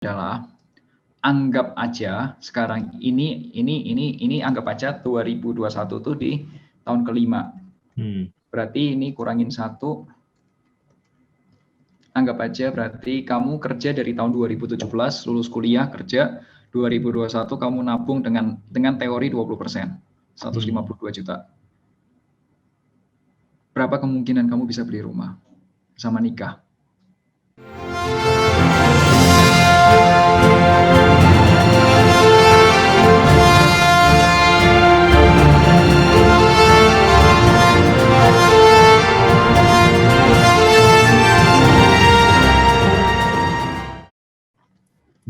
adalah anggap aja sekarang ini anggap aja 2021 tuh di tahun kelima. Berarti ini kurangin 1. Anggap aja berarti kamu kerja dari tahun 2017, lulus kuliah, kerja, 2021 kamu nabung dengan teori 20%, 152 juta. Berapa kemungkinan kamu bisa beli rumah sama nikah?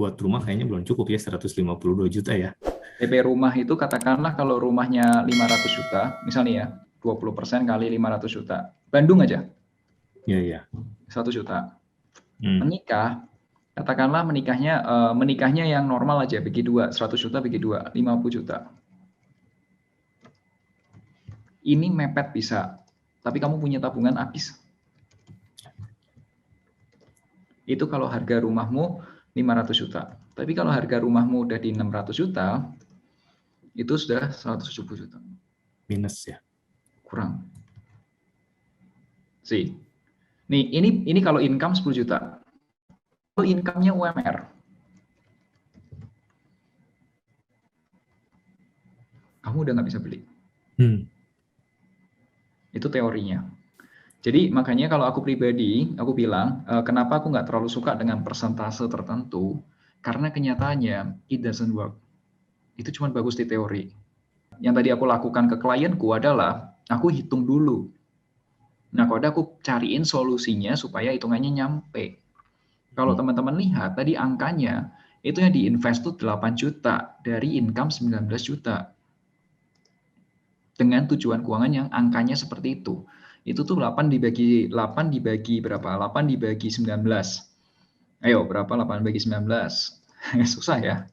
Buat rumah kayaknya belum cukup ya, 152 juta ya. DP rumah itu katakanlah kalau rumahnya 500 juta, misalnya ya, 20% kali 500 juta. Bandung aja. Iya. 1 juta. Menikah, katakanlah menikahnya yang normal aja, bagi 2, 100 juta bagi 2, 50 juta. Ini mepet bisa, tapi kamu punya tabungan habis. Itu kalau harga rumahmu 500 juta. Tapi kalau harga rumahmu udah di 600 juta, itu sudah 170 juta. Minus ya? Kurang. Sih. Nih, ini kalau income 10 juta. Kalau income-nya UMR. Kamu udah nggak bisa beli. Itu teorinya. Jadi makanya kalau aku pribadi, aku bilang, kenapa aku nggak terlalu suka dengan persentase tertentu, karena kenyataannya, it doesn't work. Itu cuma bagus di teori. Yang tadi aku lakukan ke klienku adalah, aku hitung dulu. Nah, kalau aku cariin solusinya supaya hitungannya nyampe. Kalau teman-teman lihat, tadi angkanya, itu yang diinvest tuh 8 juta, dari income 19 juta. Dengan tujuan keuangan yang angkanya seperti itu. Itu tuh 8 dibagi berapa? 8 dibagi 19. Ayo, berapa 8 bagi 19? Susah ya.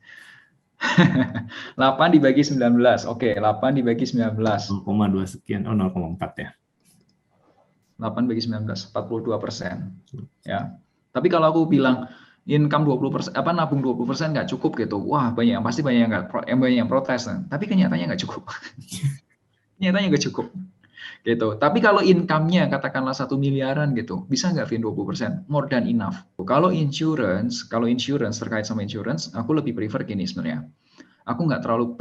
8 dibagi 19. Oke, 8 dibagi 19. 0,2 sekian, 0,4 ya. 8 bagi 19, 42%. Ya. Tapi kalau aku bilang income 20%, nabung 20% nggak cukup gitu. Wah, pasti banyak yang protes. Tapi kenyataannya nggak cukup. Kenyataannya nggak cukup. Gitu. Tapi kalau income-nya katakanlah 1 miliaran gitu, bisa nggak Vin 20%? More than enough. Kalau insurance terkait sama insurance, aku lebih prefer gini sebenarnya. Aku nggak terlalu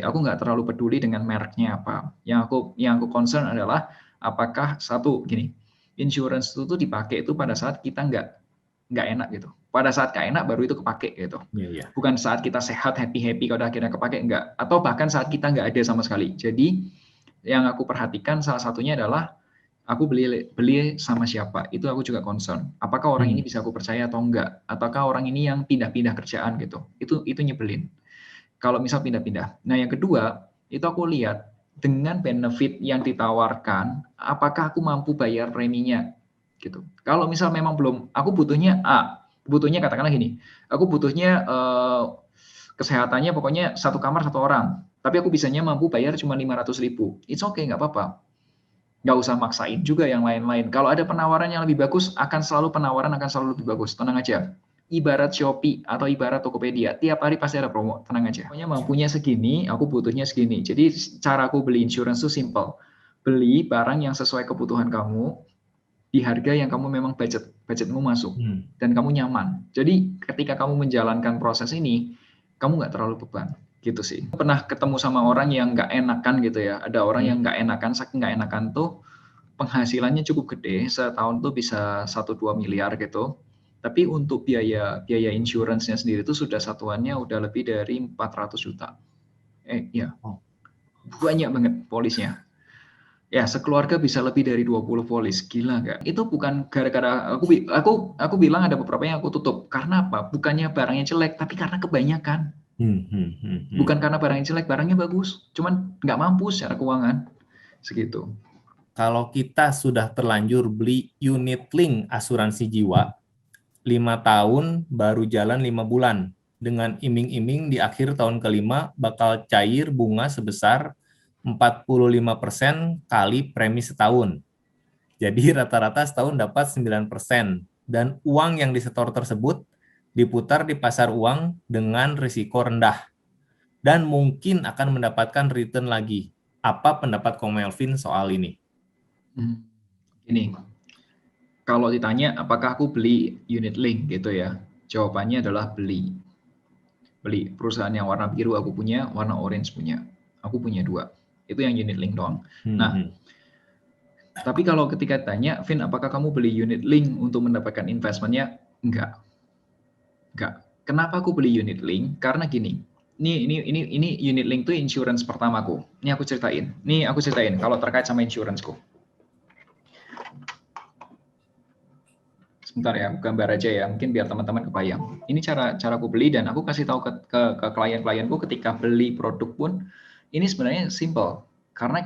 aku nggak terlalu peduli dengan mereknya apa. Yang aku concern adalah apakah insurance itu tuh dipakai itu pada saat kita nggak enak gitu. Pada saat nggak enak baru itu kepake gitu. Iya. Bukan saat kita sehat happy kalau akhirnya kepake enggak. Atau bahkan saat kita nggak ada sama sekali. Jadi yang aku perhatikan salah satunya adalah aku beli sama siapa, itu aku juga concern. Apakah orang ini bisa aku percaya atau enggak? Ataukah orang ini yang pindah-pindah kerjaan gitu? Itu nyebelin. Kalau misal pindah-pindah. Nah, yang kedua, itu aku lihat dengan benefit yang ditawarkan, apakah aku mampu bayar preminya gitu. Kalau misal memang belum, aku butuhnya katakanlah gini, aku butuhnya kesehatannya pokoknya 1 kamar 1 orang, tapi aku bisanya mampu bayar cuma 500.000. It's okay, nggak apa-apa. Nggak usah maksain juga yang lain-lain. Kalau ada penawaran yang lebih bagus, penawaran akan selalu lebih bagus. Tenang aja. Ibarat Shopee atau ibarat Tokopedia, tiap hari pasti ada promo. Tenang aja. Pokoknya mampunya segini, aku butuhnya segini. Jadi cara aku beli insurance itu simple. Beli barang yang sesuai kebutuhan kamu, di harga yang kamu memang budgetmu masuk, dan kamu nyaman. Jadi ketika kamu menjalankan proses ini, kamu nggak terlalu beban. Gitu sih. Pernah ketemu sama orang yang nggak enakan gitu ya. Ada orang yang nggak enakan, saking nggak enakan tuh penghasilannya cukup gede, setahun tuh bisa 1-2 miliar gitu. Tapi untuk biaya insurance-nya sendiri itu sudah satuannya udah lebih dari 400 juta. Iya. Banyak banget polisnya. Ya, sekeluarga bisa lebih dari 20 polis. Gila nggak? Itu bukan gara-gara aku bilang ada beberapa yang aku tutup. Karena apa? Bukannya barangnya jelek, tapi karena kebanyakan. Bukan karena barangnya jelek, barangnya bagus. Cuman nggak mampu secara keuangan. Segitu. Kalau kita sudah terlanjur beli unit link asuransi jiwa, 5 tahun baru jalan 5 bulan. Dengan iming-iming di akhir tahun kelima bakal cair bunga sebesar 45% kali premi setahun. Jadi rata-rata setahun dapat 9%. Dan uang yang disetor tersebut diputar di pasar uang dengan risiko rendah, dan mungkin akan mendapatkan return lagi. Apa pendapat Ko Melvin soal ini? Ini, kalau ditanya apakah aku beli unit link gitu ya, jawabannya adalah beli. Beli perusahaan yang warna biru aku punya, warna orange punya. Aku punya 2. Itu yang unit link doang. Nah, tapi kalau ketika tanya, Vin, apakah kamu beli unit link untuk mendapatkan investmentnya? Enggak. Kenapa aku beli unit link? Karena gini. Ini unit link itu insurance pertamaku. Ini aku ceritain. Kalau terkait sama insuranceku. Sebentar ya, gambar aja ya. Mungkin biar teman-teman kebayang. Ini cara aku beli dan aku kasih tahu ke klien-klienku ketika beli produk pun ini sebenarnya simple. Karena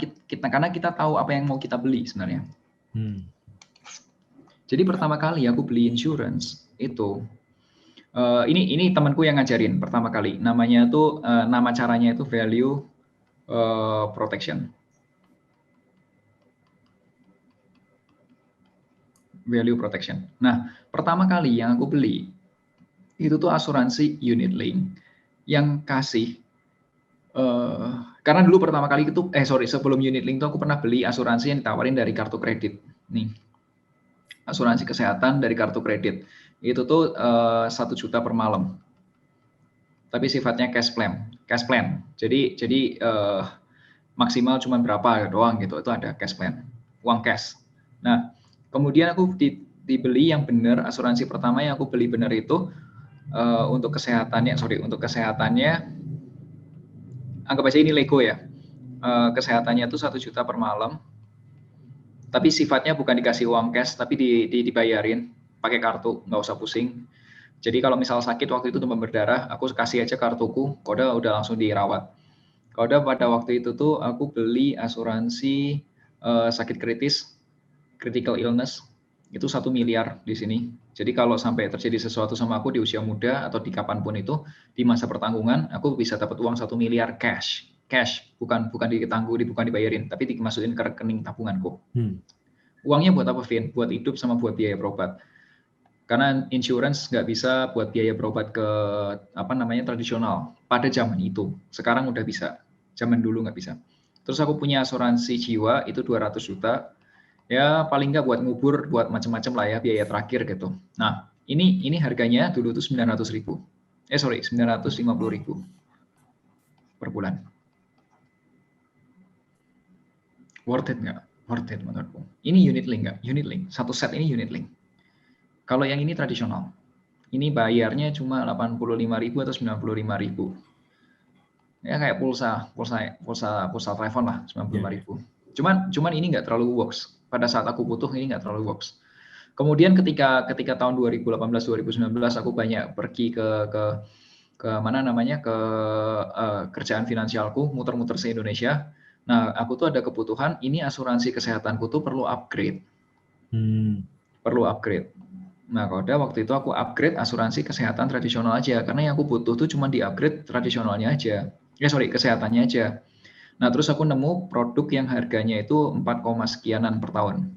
kita tahu apa yang mau kita beli sebenarnya. Jadi pertama kali aku beli insurance itu ini temanku yang ngajarin pertama kali. Namanya tuh nama caranya itu value protection. Value protection. Nah, pertama kali yang aku beli itu tuh asuransi unit link yang kasih karena dulu pertama kali itu sebelum unit link itu aku pernah beli asuransi yang ditawarin dari kartu kredit. Nih. Asuransi kesehatan dari kartu kredit. Itu tuh 1 juta per malam. Tapi sifatnya cash plan. Jadi maksimal cuma berapa doang gitu. Itu ada cash plan. Uang cash. Nah, kemudian aku dibeli yang benar, asuransi pertama yang aku beli benar itu untuk kesehatannya anggap aja ini Lego ya. Kesehatannya itu 1 juta per malam. Tapi sifatnya bukan dikasih uang cash, tapi dibayarin pakai kartu, nggak usah pusing. Jadi kalau misal sakit waktu itu demam berdarah, aku kasih aja kartuku, kode udah langsung dirawat. Kode pada waktu itu tuh aku beli asuransi sakit kritis, critical illness, itu 1 miliar di sini. Jadi kalau sampai terjadi sesuatu sama aku di usia muda atau di kapanpun itu, di masa pertanggungan, aku bisa dapat uang 1 miliar cash, bukan dibayarin, tapi dimasukin ke rekening tabunganku. Uangnya buat apa, Vin? Buat hidup sama buat biaya berobat. Karena insurance nggak bisa buat biaya berobat ke tradisional pada zaman itu. Sekarang udah bisa, zaman dulu nggak bisa. Terus aku punya asuransi jiwa itu 200 juta. Ya paling nggak buat ngubur, buat macam-macam lah ya, biaya terakhir gitu. Nah, ini harganya dulu tuh 950.000 per bulan. Worth it nggak? Worth it menurutku. Ini unit link nggak? Unit link. Satu set ini unit link. Kalau yang ini tradisional. Ini bayarnya cuma 85.000 atau 95.000. Ya kayak pulsa telepon lah, 95.000. Cuman ini nggak terlalu works. Pada saat aku butuh ini nggak terlalu works. Kemudian ketika tahun 2018-2019 aku banyak pergi ke kerjaan finansialku, muter-muter se-Indonesia. Nah, aku tuh ada kebutuhan, ini asuransi kesehatanku tuh perlu upgrade. Perlu upgrade. Nah, waktu itu aku upgrade asuransi kesehatan tradisional aja, karena yang aku butuh tuh cuma di-upgrade tradisionalnya aja. Kesehatannya aja. Nah, terus aku nemu produk yang harganya itu 4, sekianan per tahun.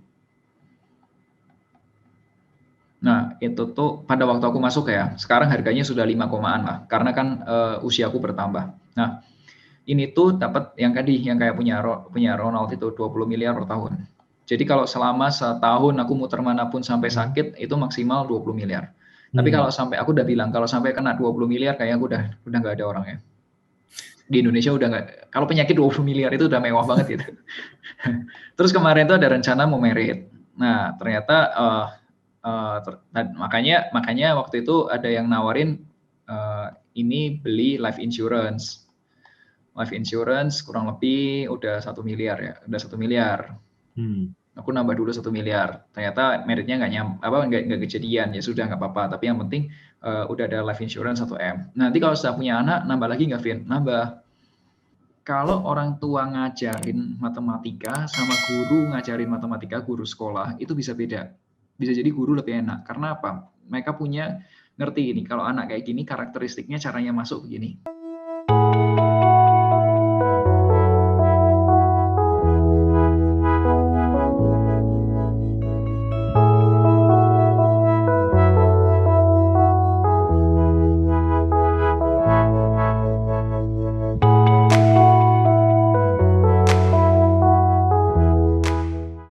Nah, itu tuh pada waktu aku masuk ya, sekarang harganya sudah 5-an lah, karena kan usiaku bertambah. Nah, ini tuh dapat yang kayak punya Ronald itu 20 miliar per tahun. Jadi kalau selama setahun aku muter manapun sampai sakit itu maksimal 20 miliar. Tapi kalau sampai aku udah bilang kalau sampai kena 20 miliar kayaknya aku udah nggak ada orangnya. Di Indonesia udah nggak, kalau penyakit 20 miliar itu udah mewah banget gitu. Terus kemarin tuh ada rencana mau merit. Nah, ternyata makanya waktu itu ada yang nawarin ini beli life insurance. Life insurance kurang lebih udah 1 miliar ya, udah 1 miliar. Aku nambah dulu 1 miliar. Ternyata meritnya nggak kejadian, ya sudah nggak apa-apa. Tapi yang penting udah ada life insurance 1 M. Nanti kalau sudah punya anak, nambah lagi nggak, Vin? Nambah. Kalau orang tua ngajarin matematika sama guru ngajarin matematika, guru sekolah, itu bisa beda. Bisa jadi guru lebih enak. Karena apa? Mereka ngerti ini, kalau anak kayak gini karakteristiknya caranya masuk begini.